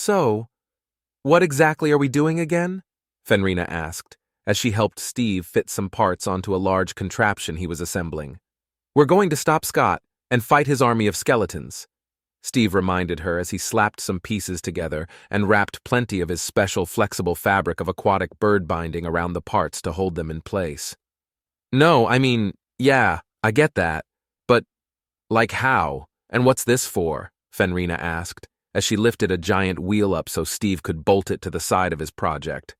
So, what exactly are we doing again? Fenrina asked, as she helped Steve fit some parts onto a large contraption he was assembling. We're going to stop Scott and fight his army of skeletons, Steve reminded her as he slapped some pieces together and wrapped plenty of his special flexible fabric of aquatic bird binding around the parts to hold them in place. No, I mean, yeah, I get that. But, like how? And what's this for? Fenrina asked, as she lifted a giant wheel up so Steve could bolt it to the side of his project.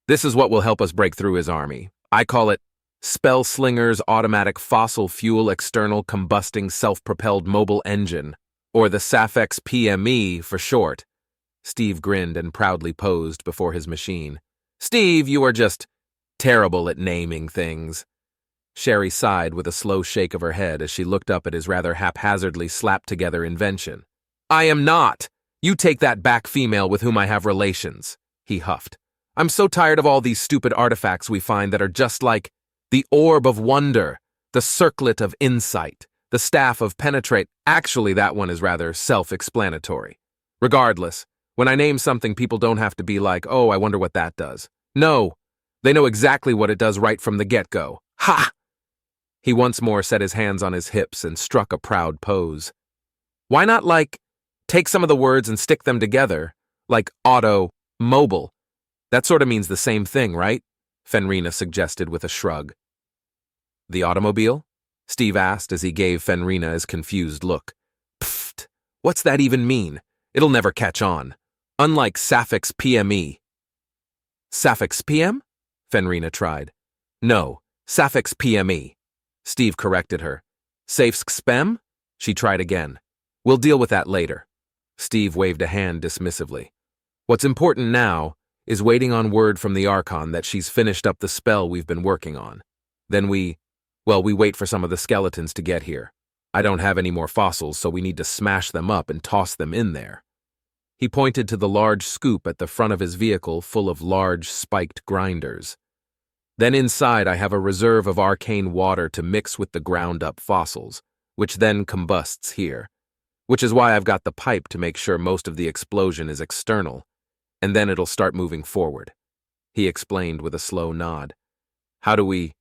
This is what will help us break through his army. I call it Spellslinger's Automatic Fossil Fuel External Combusting Self-Propelled Mobile Engine, or the SAFEX PME for short. Steve grinned and proudly posed before his machine. Steve, you are just terrible at naming things. Sherry sighed with a slow shake of her head as she looked up at his rather haphazardly slapped-together invention. I am not! You take that back, female with whom I have relations, he huffed. I'm so tired of all these stupid artifacts we find that are just like the Orb of Wonder, the Circlet of Insight, the Staff of Penetrate. Actually, that one is rather self-explanatory. Regardless, when I name something, people don't have to be like, oh, I wonder what that does. No, they know exactly what it does right from the get-go. Ha! He once more set his hands on his hips and struck a proud pose. Why not, take some of the words and stick them together, like auto, mobile? That sort of means the same thing, right? Fenrina suggested with a shrug. The automobile? Steve asked as he gave Fenrina his confused look. Pfft, what's that even mean? It'll never catch on. Unlike SAFEX PME. SAFEX PM? Fenrina tried. No, SAFEX PME. Steve corrected her. SAFEX SPEM? She tried again. We'll deal with that later. Steve waved a hand dismissively. What's important now is waiting on word from the Archon that she's finished up the spell we've been working on. Then we wait for some of the skeletons to get here. I don't have any more fossils, so we need to smash them up and toss them in there. He pointed to the large scoop at the front of his vehicle full of large, spiked grinders. Then inside I have a reserve of arcane water to mix with the ground-up fossils, which then combusts here. Which is why I've got the pipe to make sure most of the explosion is external, and then it'll start moving forward. He explained with a slow nod. How do we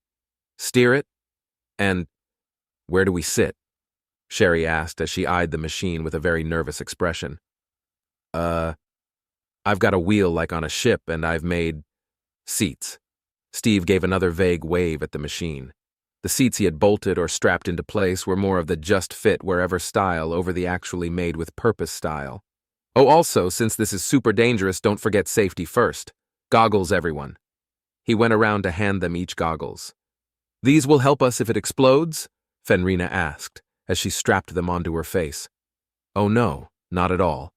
steer it? And where do we sit? Sherry asked as she eyed the machine with a very nervous expression. I've got a wheel like on a ship, and I've made seats. Steve gave another vague wave at the machine. The seats he had bolted or strapped into place were more of the just fit wherever style over the actually made with purpose style. Oh, also, since this is super dangerous, don't forget safety first. Goggles, everyone. He went around to hand them each goggles. These will help us if it explodes? Fenrina asked, as she strapped them onto her face. Oh no, not at all.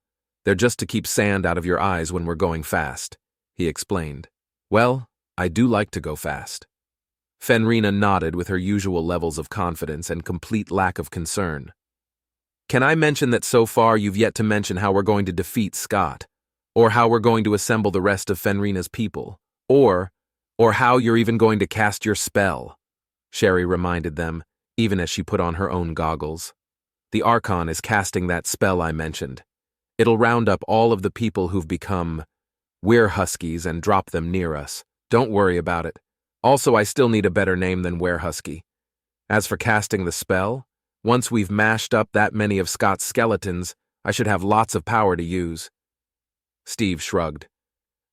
They're just to keep sand out of your eyes when we're going fast, he explained. Well, I do like to go fast. Fenrina nodded with her usual levels of confidence and complete lack of concern. Can I mention that so far you've yet to mention how we're going to defeat Scott, or how we're going to assemble the rest of Fenrina's people, or how you're even going to cast your spell? Sherry reminded them, even as she put on her own goggles. The Archon is casting that spell I mentioned. It'll round up all of the people who've become Werehuskies and drop them near us. Don't worry about it. Also, I still need a better name than Werehusky. As for casting the spell, once we've mashed up that many of Scott's skeletons, I should have lots of power to use. Steve shrugged.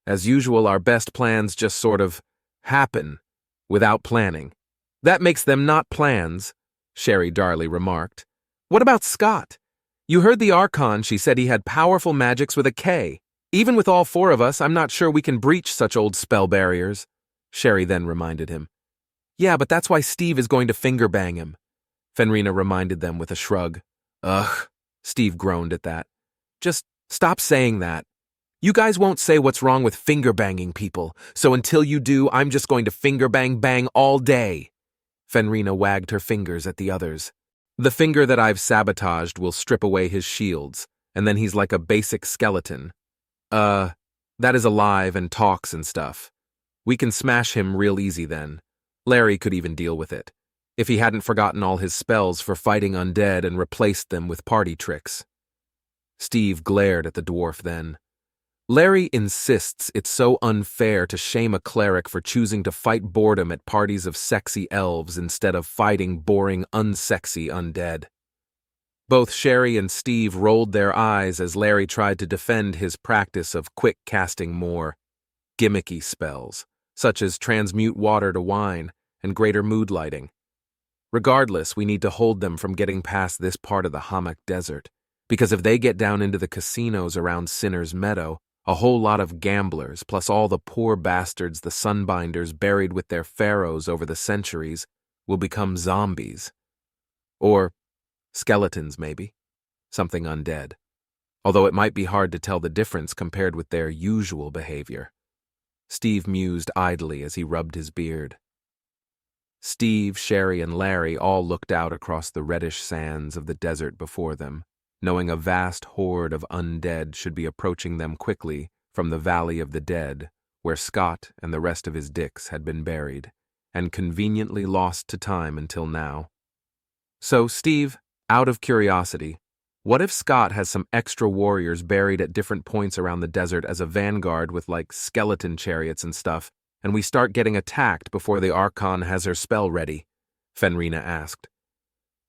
As usual, our best plans just sort of happen, without planning. That makes them not plans, Sherry Darley remarked. What about Scott? You heard the Archon, she said he had powerful magics with a K. Even with all four of us, I'm not sure we can breach such old spell barriers. Sherry then reminded him. Yeah, but that's why Steve is going to finger bang him. Fenrina reminded them with a shrug. Ugh, Steve groaned at that. Just stop saying that. You guys won't say what's wrong with finger banging people, so until you do, I'm just going to finger bang all day. Fenrina wagged her fingers at the others. The finger that I've sabotaged will strip away his shields, and then he's like a basic skeleton. That is alive and talks and stuff. We can smash him real easy then. Larry could even deal with it, if he hadn't forgotten all his spells for fighting undead and replaced them with party tricks. Steve glared at the dwarf then. Larry insists it's so unfair to shame a cleric for choosing to fight boredom at parties of sexy elves instead of fighting boring, unsexy undead. Both Sherry and Steve rolled their eyes as Larry tried to defend his practice of quick casting more gimmicky spells, such as transmute water to wine and greater mood lighting. Regardless, we need to hold them from getting past this part of the Hammock Desert, because if they get down into the casinos around Sinner's Meadow, a whole lot of gamblers, plus all the poor bastards the Sunbinders buried with their pharaohs over the centuries, will become zombies. Or skeletons, maybe. Something undead. Although it might be hard to tell the difference compared with their usual behavior. Steve mused idly as he rubbed his beard. Steve, Sherry, and Larry all looked out across the reddish sands of the desert before them, knowing a vast horde of undead should be approaching them quickly from the Valley of the Dead, where Scott and the rest of his dicks had been buried, and conveniently lost to time until now. So, Steve, out of curiosity, what if Scott has some extra warriors buried at different points around the desert as a vanguard with, like, skeleton chariots and stuff, and we start getting attacked before the Archon has her spell ready? Fenrina asked.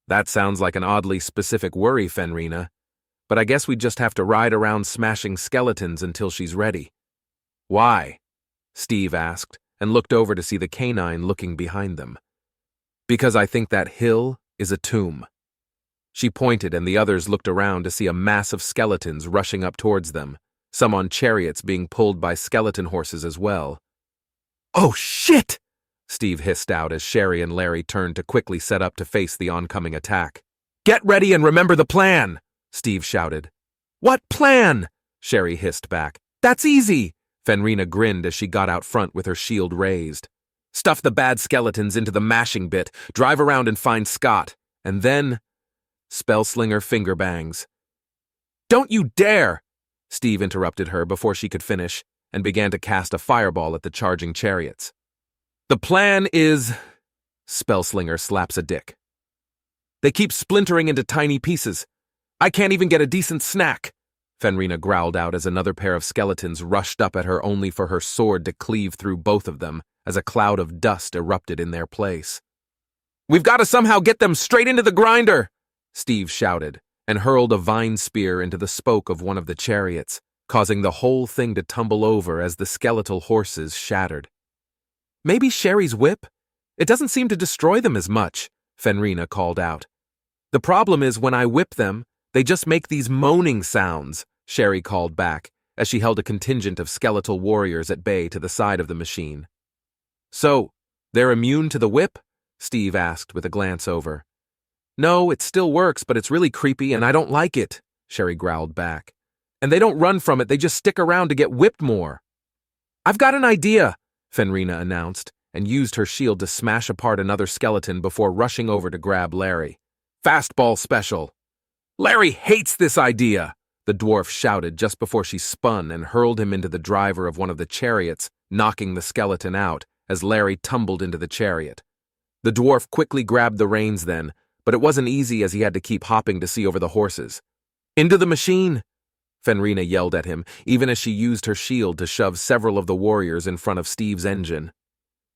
That sounds like an oddly specific worry, Fenrina, but I guess we just have to ride around smashing skeletons until she's ready. Why? Steve asked, and looked over to see the canine looking behind them. Because I think that hill is a tomb. She pointed, and the others looked around to see a mass of skeletons rushing up towards them, some on chariots being pulled by skeleton horses as well. Oh, shit! Steve hissed out as Sherry and Larry turned to quickly set up to face the oncoming attack. Get ready and remember the plan! Steve shouted. What plan? Sherry hissed back. That's easy! Fenrina grinned as she got out front with her shield raised. Stuff the bad skeletons into the mashing bit, drive around and find Scott, and then... Spellslinger finger bangs. Don't you dare! Steve interrupted her before she could finish, and began to cast a fireball at the charging chariots. The plan is... Spellslinger slaps a dick. They keep splintering into tiny pieces. I can't even get a decent snack, Fenrina growled out as another pair of skeletons rushed up at her only for her sword to cleave through both of them as a cloud of dust erupted in their place. We've got to somehow get them straight into the grinder! Steve shouted, and hurled a vine spear into the spoke of one of the chariots, causing the whole thing to tumble over as the skeletal horses shattered. Maybe Sherry's whip? It doesn't seem to destroy them as much, Fenrina called out. The problem is when I whip them, they just make these moaning sounds, Sherry called back, as she held a contingent of skeletal warriors at bay to the side of the machine. So, they're immune to the whip? Steve asked with a glance over. No, it still works, but it's really creepy and I don't like it, Sherry growled back. And they don't run from it, they just stick around to get whipped more. I've got an idea, Fenrina announced, and used her shield to smash apart another skeleton before rushing over to grab Larry. Fastball special. Larry hates this idea, the dwarf shouted just before she spun and hurled him into the driver of one of the chariots, knocking the skeleton out as Larry tumbled into the chariot. The dwarf quickly grabbed the reins then, but it wasn't easy as he had to keep hopping to see over the horses. Into the machine! Fenrina yelled at him, even as she used her shield to shove several of the warriors in front of Steve's engine.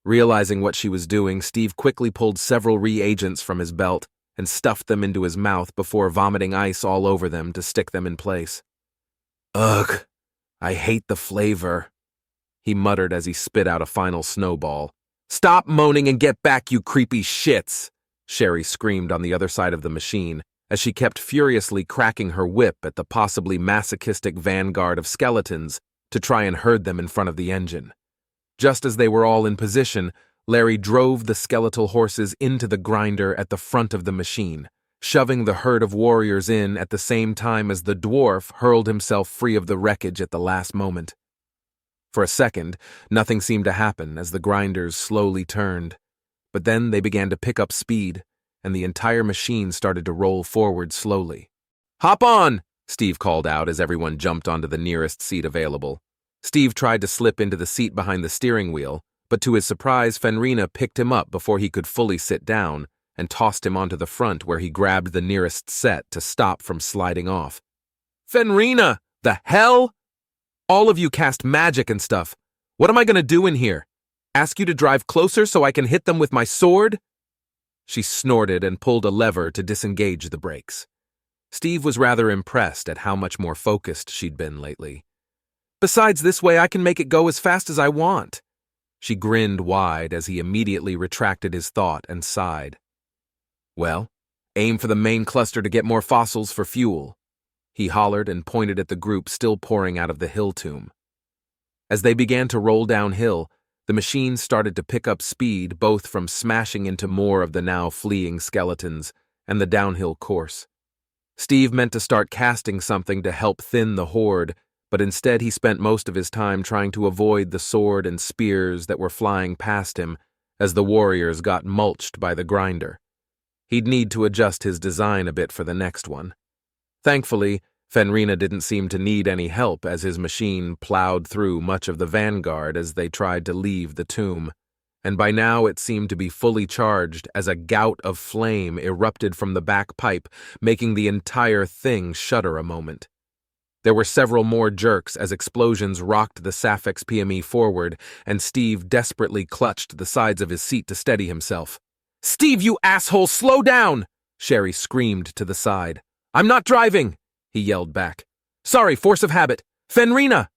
Realizing what she was doing, Steve quickly pulled several reagents from his belt and stuffed them into his mouth before vomiting ice all over them to stick them in place. Ugh, I hate the flavor, he muttered as he spit out a final snowball. Stop moaning and get back, you creepy shits! Sherry screamed on the other side of the machine, as she kept furiously cracking her whip at the possibly masochistic vanguard of skeletons to try and herd them in front of the engine. Just as they were all in position, Larry drove the skeletal horses into the grinder at the front of the machine, shoving the herd of warriors in at the same time as the dwarf hurled himself free of the wreckage at the last moment. For a second, nothing seemed to happen as the grinders slowly turned, but then they began to pick up speed, and the entire machine started to roll forward slowly. Hop on! Steve called out as everyone jumped onto the nearest seat available. Steve tried to slip into the seat behind the steering wheel, but to his surprise, Fenrina picked him up before he could fully sit down and tossed him onto the front where he grabbed the nearest set to stop from sliding off. Fenrina! The hell? All of you cast magic and stuff. What am I gonna do in here? Ask you to drive closer so I can hit them with my sword?" She snorted and pulled a lever to disengage the brakes. Steve was rather impressed at how much more focused she'd been lately. "Besides, this way I can make it go as fast as I want." She grinned wide as he immediately retracted his thought and sighed. "Well, aim for the main cluster to get more fossils for fuel," he hollered and pointed at the group still pouring out of the hill tomb. As they began to roll downhill, the machine started to pick up speed both from smashing into more of the now fleeing skeletons and the downhill course. Steve meant to start casting something to help thin the horde, but instead he spent most of his time trying to avoid the sword and spears that were flying past him as the warriors got mulched by the grinder. He'd need to adjust his design a bit for the next one. Thankfully, Fenrina didn't seem to need any help as his machine plowed through much of the vanguard as they tried to leave the tomb, and by now it seemed to be fully charged as a gout of flame erupted from the back pipe, making the entire thing shudder a moment. There were several more jerks as explosions rocked the Sapphics PME forward, and Steve desperately clutched the sides of his seat to steady himself. "Steve, you asshole, slow down!" Sherry screamed to the side. "I'm not driving!" he yelled back. "Sorry, force of habit. Fenrina!"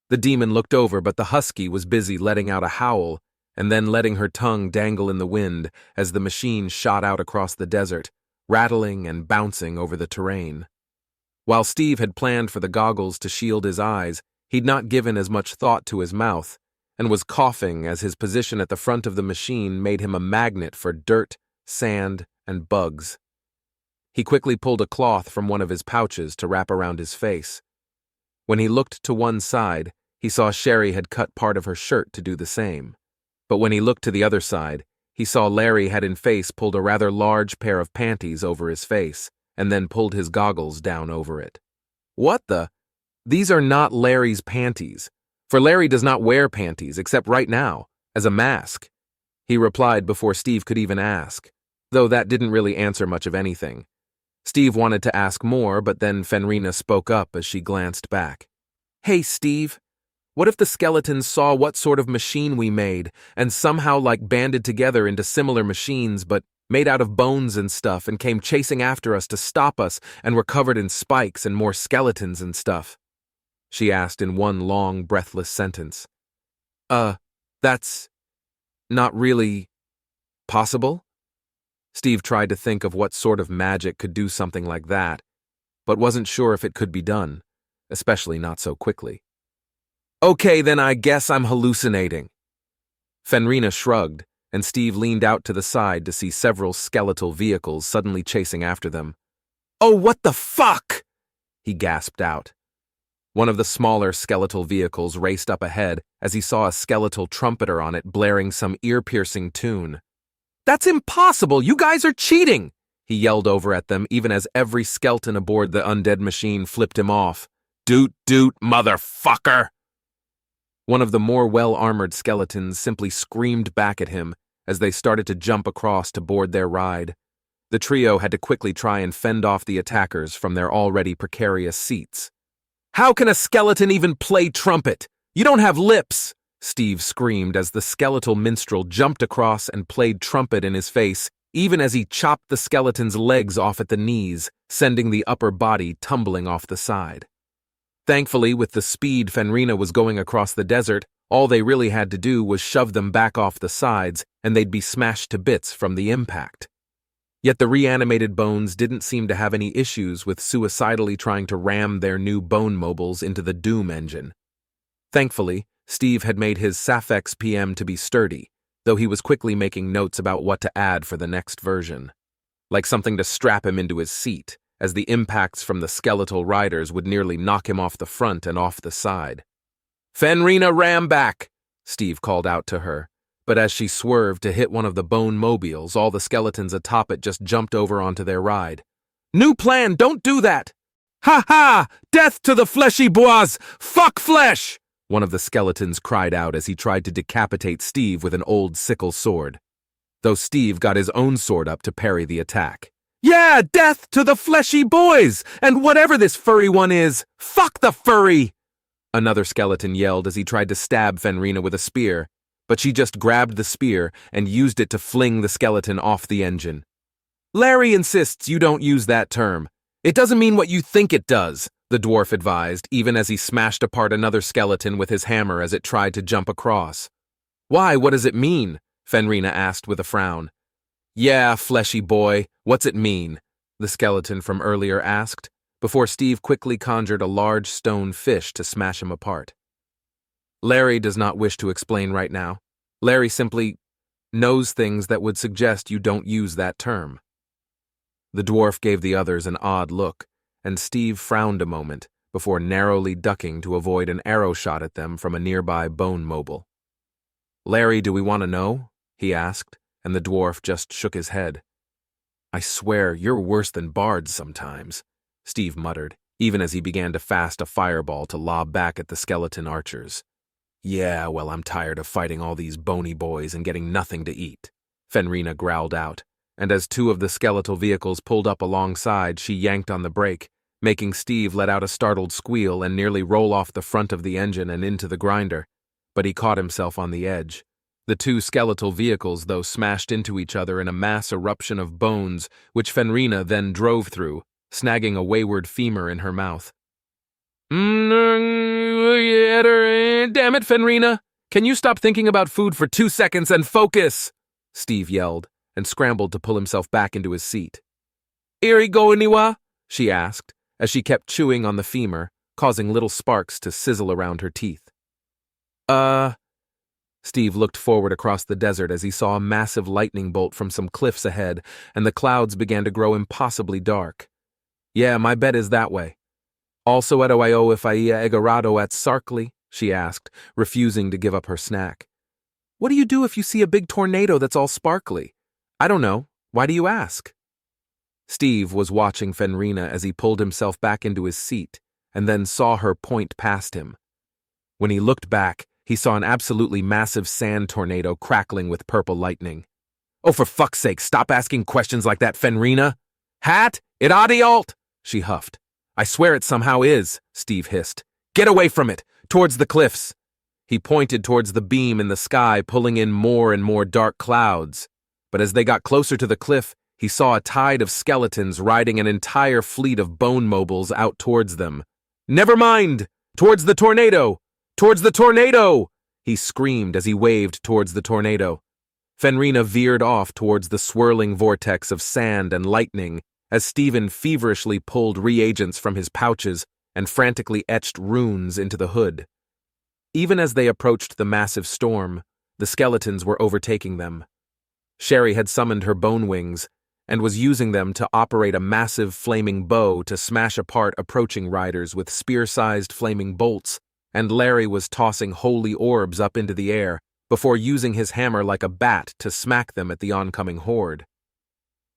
The demon looked over, but the husky was busy letting out a howl and then letting her tongue dangle in the wind as the machine shot out across the desert, rattling and bouncing over the terrain. While Steve had planned for the goggles to shield his eyes, he'd not given as much thought to his mouth and was coughing as his position at the front of the machine made him a magnet for dirt, sand, and bugs. He quickly pulled a cloth from one of his pouches to wrap around his face. When he looked to one side, he saw Sherry had cut part of her shirt to do the same. But when he looked to the other side, he saw Larry had in face pulled a rather large pair of panties over his face, and then pulled his goggles down over it. "What the? These are not Larry's panties, for Larry does not wear panties except right now, as a mask," he replied before Steve could even ask, though that didn't really answer much of anything. Steve wanted to ask more, but then Fenrina spoke up as she glanced back. "Hey, Steve, what if the skeletons saw what sort of machine we made and somehow banded together into similar machines but made out of bones and stuff and came chasing after us to stop us and were covered in spikes and more skeletons and stuff?" she asked in one long, breathless sentence. That's not really possible?" Steve tried to think of what sort of magic could do something like that, but wasn't sure if it could be done, especially not so quickly. "Okay, then I guess I'm hallucinating." Fenrina shrugged, and Steve leaned out to the side to see several skeletal vehicles suddenly chasing after them. "Oh, what the fuck?" he gasped out. One of the smaller skeletal vehicles raced up ahead as he saw a skeletal trumpeter on it blaring some ear-piercing tune. "That's impossible! You guys are cheating!" he yelled over at them even as every skeleton aboard the undead machine flipped him off. "Doot doot, motherfucker!" One of the more well-armored skeletons simply screamed back at him as they started to jump across to board their ride. The trio had to quickly try and fend off the attackers from their already precarious seats. "How can a skeleton even play trumpet? You don't have lips!" Steve screamed as the skeletal minstrel jumped across and played trumpet in his face, even as he chopped the skeleton's legs off at the knees, sending the upper body tumbling off the side. Thankfully, with the speed Fenrina was going across the desert, all they really had to do was shove them back off the sides, and they'd be smashed to bits from the impact. Yet the reanimated bones didn't seem to have any issues with suicidally trying to ram their new bone mobiles into the Doom engine. Thankfully, Steve had made his Sapphics PM to be sturdy, though he was quickly making notes about what to add for the next version. Like something to strap him into his seat, as the impacts from the skeletal riders would nearly knock him off the front and off the side. "Fenrina, ram back!" Steve called out to her, but as she swerved to hit one of the bone mobiles, all the skeletons atop it just jumped over onto their ride. "New plan, don't do that!" "Ha ha! Death to the fleshy bois! Fuck flesh!" one of the skeletons cried out as he tried to decapitate Steve with an old sickle sword, though Steve got his own sword up to parry the attack. "Yeah, death to the fleshy boys! And whatever this furry one is, fuck the furry!" Another skeleton yelled as he tried to stab Fenrina with a spear, but she just grabbed the spear and used it to fling the skeleton off the engine. Larry insists you don't use that term. It doesn't mean what you think it does, the dwarf advised, even as he smashed apart another skeleton with his hammer as it tried to jump across. Why, what does it mean? Fenrina asked with a frown. Yeah, fleshy boy, what's it mean? The skeleton from earlier asked, before Steve quickly conjured a large stone fish to smash him apart. Larry does not wish to explain right now. Larry simply knows things that would suggest you don't use that term. The dwarf gave the others an odd look, and Steve frowned a moment before narrowly ducking to avoid an arrow shot at them from a nearby bone mobile. Larry, do we want to know? He asked, and the dwarf just shook his head. I swear, you're worse than bards sometimes, Steve muttered, even as he began to fast a fireball to lob back at the skeleton archers. Yeah, well, I'm tired of fighting all these bony boys and getting nothing to eat, Fenrina growled out, and as two of the skeletal vehicles pulled up alongside, she yanked on the brake, making Steve let out a startled squeal and nearly roll off the front of the engine and into the grinder, but he caught himself on the edge. The two skeletal vehicles, though, smashed into each other in a mass eruption of bones, which Fenrina then drove through, snagging a wayward femur in her mouth. Damn it, Fenrina! Can you stop thinking about food for 2 seconds and focus? Steve yelled, and scrambled to pull himself back into his seat. Iri go aniwa? She asked, as she kept chewing on the femur, causing little sparks to sizzle around her teeth. Steve looked forward across the desert as he saw a massive lightning bolt from some cliffs ahead, and the clouds began to grow impossibly dark. Yeah, my bet is that way. Also at Oio if Ia Egarado at Sarkly? She asked, refusing to give up her snack. What do you do if you see a big tornado that's all sparkly? I don't know. Why do you ask? Steve was watching Fenrina as he pulled himself back into his seat, and then saw her point past him. When he looked back, he saw an absolutely massive sand tornado crackling with purple lightning. Oh, for fuck's sake, stop asking questions like that, Fenrina! Hat? It adialt! She huffed. I swear it somehow is, Steve hissed. Get away from it, towards the cliffs. He pointed towards the beam in the sky, pulling in more and more dark clouds. But as they got closer to the cliff, he saw a tide of skeletons riding an entire fleet of bone mobiles out towards them. Never mind! Towards the tornado! Towards the tornado! He screamed as he waved towards the tornado. Fenrina veered off towards the swirling vortex of sand and lightning as Stephen feverishly pulled reagents from his pouches and frantically etched runes into the hood. Even as they approached the massive storm, the skeletons were overtaking them. Sherry had summoned her bone wings and was using them to operate a massive flaming bow to smash apart approaching riders with spear-sized flaming bolts, and Larry was tossing holy orbs up into the air before using his hammer like a bat to smack them at the oncoming horde.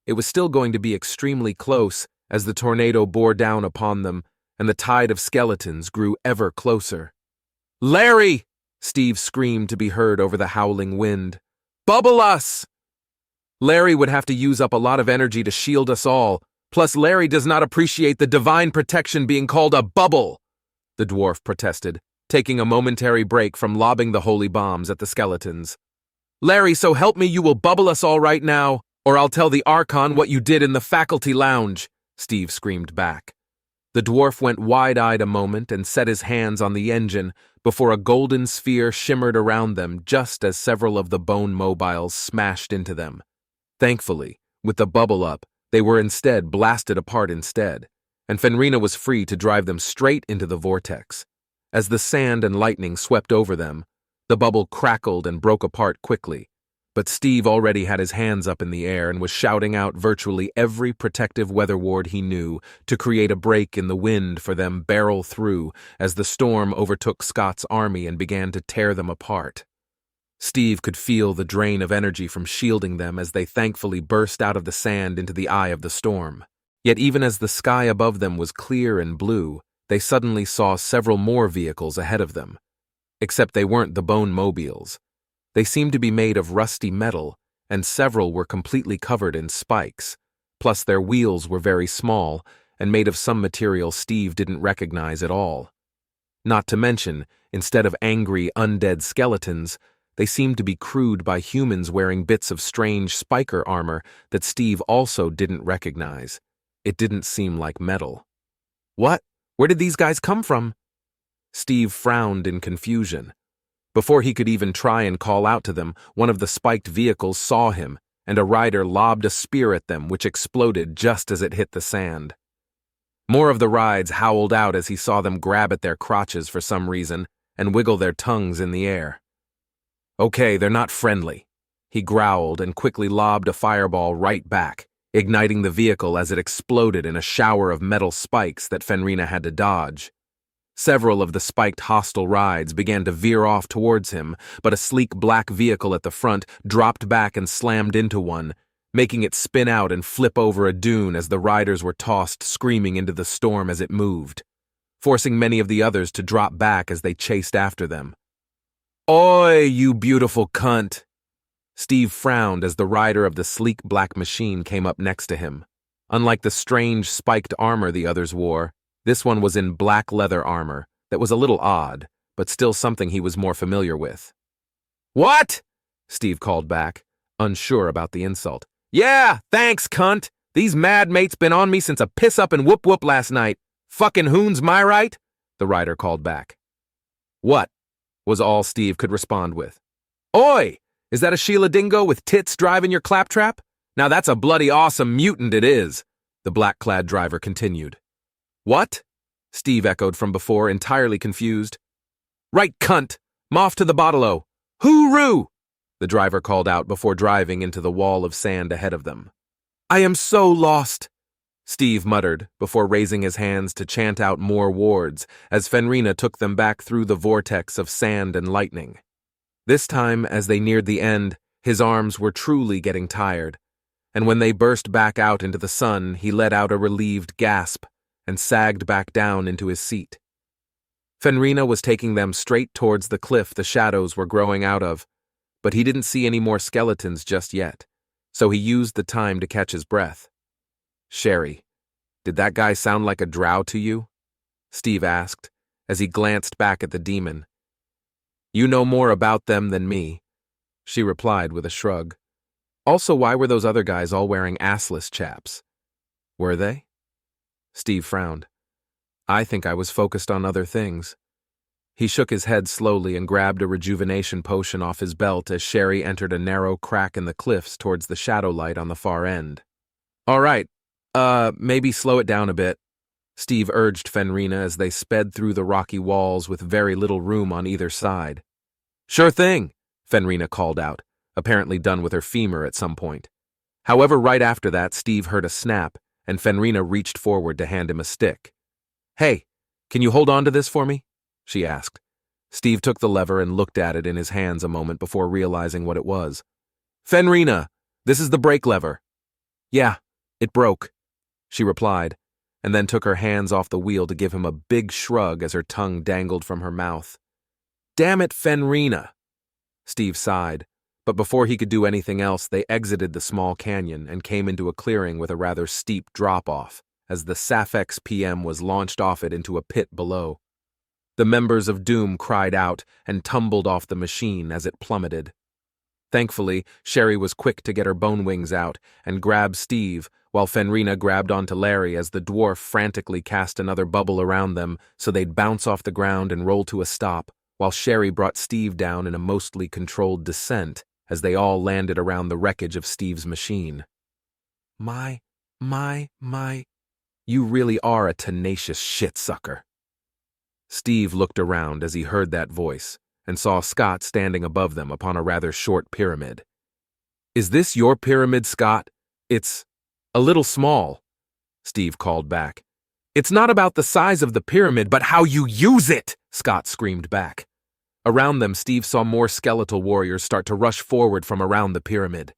It was still going to be extremely close as the tornado bore down upon them and the tide of skeletons grew ever closer. Larry! Steve screamed to be heard over the howling wind. Bubble us! Larry would have to use up a lot of energy to shield us all, plus Larry does not appreciate the divine protection being called a bubble, the dwarf protested, taking a momentary break from lobbing the holy bombs at the skeletons. Larry, so help me, you will bubble us all right now, or I'll tell the Archon what you did in the faculty lounge, Steve screamed back. The dwarf went wide-eyed a moment and set his hands on the engine before a golden sphere shimmered around them just as several of the bone mobiles smashed into them. Thankfully, with the bubble up, they were instead blasted apart instead, and Fenrina was free to drive them straight into the vortex. As the sand and lightning swept over them, the bubble crackled and broke apart quickly, but Steve already had his hands up in the air and was shouting out virtually every protective weather ward he knew to create a break in the wind for them barrel through as the storm overtook Scott's army and began to tear them apart. Steve could feel the drain of energy from shielding them as they thankfully burst out of the sand into the eye of the storm. Yet even as the sky above them was clear and blue, they suddenly saw several more vehicles ahead of them. Except they weren't the bone mobiles. They seemed to be made of rusty metal, and several were completely covered in spikes, plus their wheels were very small and made of some material Steve didn't recognize at all. Not to mention, instead of angry, undead skeletons, they seemed to be crewed by humans wearing bits of strange spiker armor that Steve also didn't recognize. It didn't seem like metal. What? Where did these guys come from? Steve frowned in confusion. Before he could even try and call out to them, one of the spiked vehicles saw him, and a rider lobbed a spear at them, which exploded just as it hit the sand. More of the rides howled out as he saw them grab at their crotches for some reason and wiggle their tongues in the air. Okay, they're not friendly. He growled and quickly lobbed a fireball right back, igniting the vehicle as it exploded in a shower of metal spikes that Fenrina had to dodge. Several of the spiked hostile rides began to veer off towards him, but a sleek black vehicle at the front dropped back and slammed into one, making it spin out and flip over a dune as the riders were tossed screaming into the storm as it moved, forcing many of the others to drop back as they chased after them. Oi, you beautiful cunt! Steve frowned as the rider of the sleek black machine came up next to him. Unlike the strange spiked armor the others wore, this one was in black leather armor that was a little odd, but still something he was more familiar with. What? Steve called back, unsure about the insult. Yeah, thanks, cunt. These mad mates been on me since a piss-up and whoop-whoop last night. Fucking hoons, my right? The rider called back. What? Was all Steve could respond with. Oi! Is that a Sheila dingo with tits driving your claptrap? Now that's a bloody awesome mutant it is, the black-clad driver continued. What? Steve echoed from before, entirely confused. Right, cunt! Moff to the bottle-o! Hooroo! The driver called out before driving into the wall of sand ahead of them. I am so lost, Steve muttered before raising his hands to chant out more wards as Fenrina took them back through the vortex of sand and lightning. This time, as they neared the end, his arms were truly getting tired, and when they burst back out into the sun, he let out a relieved gasp and sagged back down into his seat. Fenrina was taking them straight towards the cliff the shadows were growing out of, but he didn't see any more skeletons just yet, so he used the time to catch his breath. Sherry, did that guy sound like a drow to you? Steve asked, as he glanced back at the demon. You know more about them than me, she replied with a shrug. Also, why were those other guys all wearing assless chaps? Were they? Steve frowned. I think I was focused on other things. He shook his head slowly and grabbed a rejuvenation potion off his belt as Sherry entered a narrow crack in the cliffs towards the shadow light on the far end. All right, maybe slow it down a bit, Steve urged Fenrina as they sped through the rocky walls with very little room on either side. Sure thing, Fenrina called out, apparently done with her femur at some point. However, right after that, Steve heard a snap, and Fenrina reached forward to hand him a stick. Hey, can you hold on to this for me? She asked. Steve took the lever and looked at it in his hands a moment before realizing what it was. Fenrina, this is the brake lever. Yeah, it broke, she replied, and then took her hands off the wheel to give him a big shrug as her tongue dangled from her mouth. Damn it, Fenrina! Steve sighed, but before he could do anything else, they exited the small canyon and came into a clearing with a rather steep drop-off, as the Safex PM was launched off it into a pit below. The members of Doom cried out and tumbled off the machine as it plummeted. Thankfully, Sherry was quick to get her bone wings out and grab Steve, while Fenrina grabbed onto Larry as the dwarf frantically cast another bubble around them so they'd bounce off the ground and roll to a stop, while Sherry brought Steve down in a mostly controlled descent as they all landed around the wreckage of Steve's machine. My, you really are a tenacious shit-sucker. Steve looked around as he heard that voice and saw Scott standing above them upon a rather short pyramid. Is this your pyramid, Scott? It's a little small, Steve called back. It's not about the size of the pyramid, but how you use it, Scott screamed back. Around them, Steve saw more skeletal warriors start to rush forward from around the pyramid.